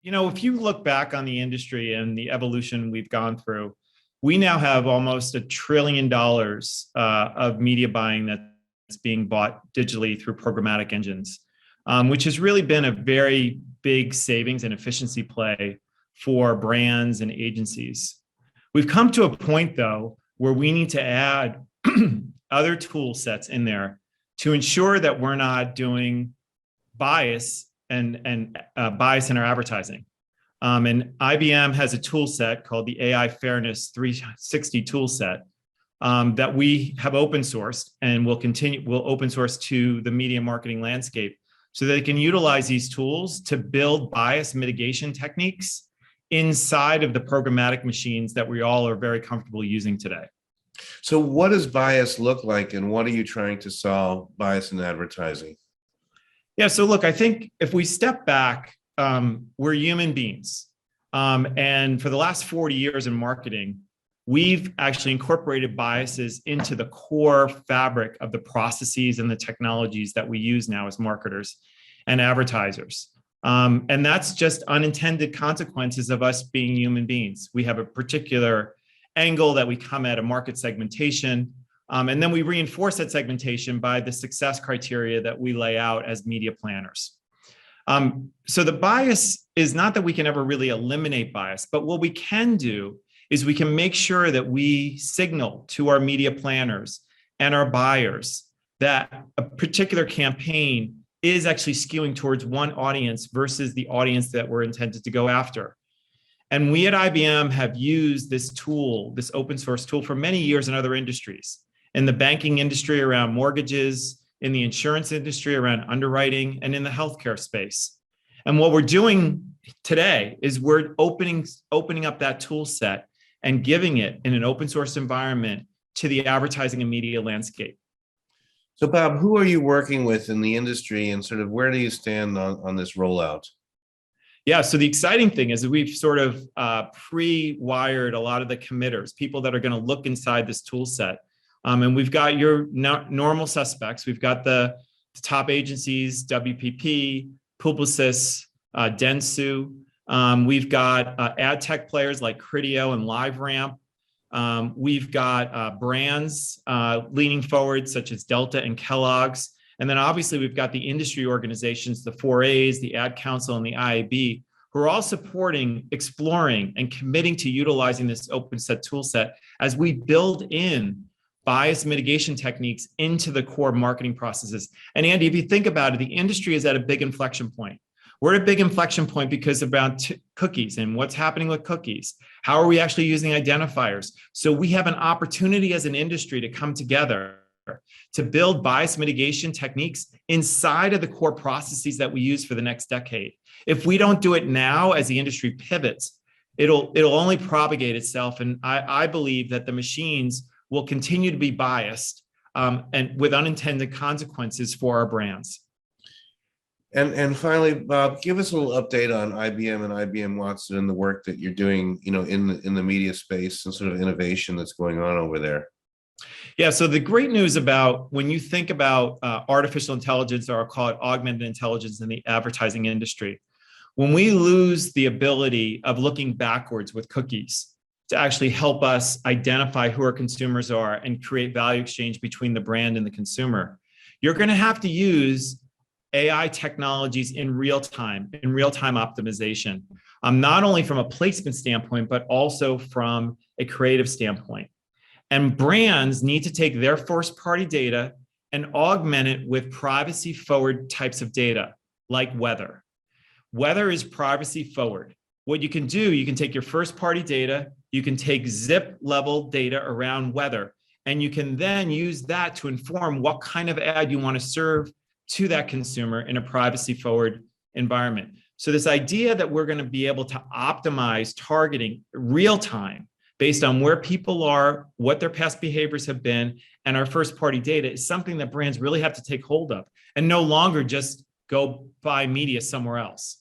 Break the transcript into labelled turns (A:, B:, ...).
A: If you look back on the industry and the evolution we've gone through, we now have almost $1 trillion of media buying that's being bought digitally through programmatic engines, which has really been a very big savings and efficiency play for brands and agencies. We've come to a point, though, where we need to add other tool sets in there to ensure that we're not doing bias and bias in our advertising. And IBM has a tool set called the AI Fairness 360 tool set that we have open sourced and will open source to the media marketing landscape so they can utilize these tools to build bias mitigation techniques inside of the programmatic machines that we all are very comfortable using today.
B: So what does bias look like, and what are you trying to solve bias in advertising?
A: Yeah, so look, I think if we step back, we're human beings. And for the last 40 years in marketing, we've actually incorporated biases into the core fabric of the processes and the technologies that we use now as marketers and advertisers. And that's just unintended consequences of us being human beings. We have a particular angle that we come at a market segmentation, and then we reinforce that segmentation by the success criteria that we lay out as media planners. So the bias is not that we can ever really eliminate bias, but what we can do is we can make sure that we signal to our media planners and our buyers that a particular campaign is actually skewing towards one audience versus the audience that we're intended to go after. And we at IBM have used this tool, this open source tool, for many years in other industries. In the banking industry around mortgages, in the insurance industry around underwriting, and in the healthcare space. And what we're doing today is we're opening up that tool set and giving it in an open source environment to the advertising and media landscape.
B: So Bob, who are you working with in the industry, and sort of where do you stand on this rollout?
A: Yeah, so the exciting thing is that we've sort of pre-wired a lot of the committers, people that are going to look inside this tool set. And we've got your normal suspects. We've got the top agencies, WPP, Publicis, Dentsu. We've got ad tech players like Criteo and LiveRamp. We've got brands leaning forward, such as Delta and Kellogg's. And then obviously we've got the industry organizations, the 4As, the Ad Council, and the IAB, who are all supporting, exploring, and committing to utilizing this open set tool set as we build in bias mitigation techniques into the core marketing processes. And Andy, if you think about it, the industry is at a big inflection point. We're at a big inflection point because about cookies and what's happening with cookies. How are we actually using identifiers? So we have an opportunity as an industry to come together to build bias mitigation techniques inside of the core processes that we use for the next decade. If we don't do it now as the industry pivots, it'll only propagate itself. And I believe that the machines will continue to be biased and with unintended consequences for our brands.
B: And finally, Bob, give us a little update on IBM and IBM Watson and the work that you're doing, in the media space and sort of innovation that's going on over there.
A: Yeah, so the great news about when you think about artificial intelligence, or I'll call it augmented intelligence in the advertising industry, when we lose the ability of looking backwards with cookies to actually help us identify who our consumers are and create value exchange between the brand and the consumer, you're going to have to use AI technologies in real time optimization, not only from a placement standpoint, but also from a creative standpoint. And brands need to take their first-party data and augment it with privacy-forward types of data, like weather. Weather is privacy-forward. What you can do, you can take your first-party data, you can take zip-level data around weather, and you can then use that to inform what kind of ad you want to serve to that consumer in a privacy-forward environment. So this idea that we're going to be able to optimize targeting real-time based on where people are, what their past behaviors have been, and our first-party data is something that brands really have to take hold of and no longer just go buy media somewhere else.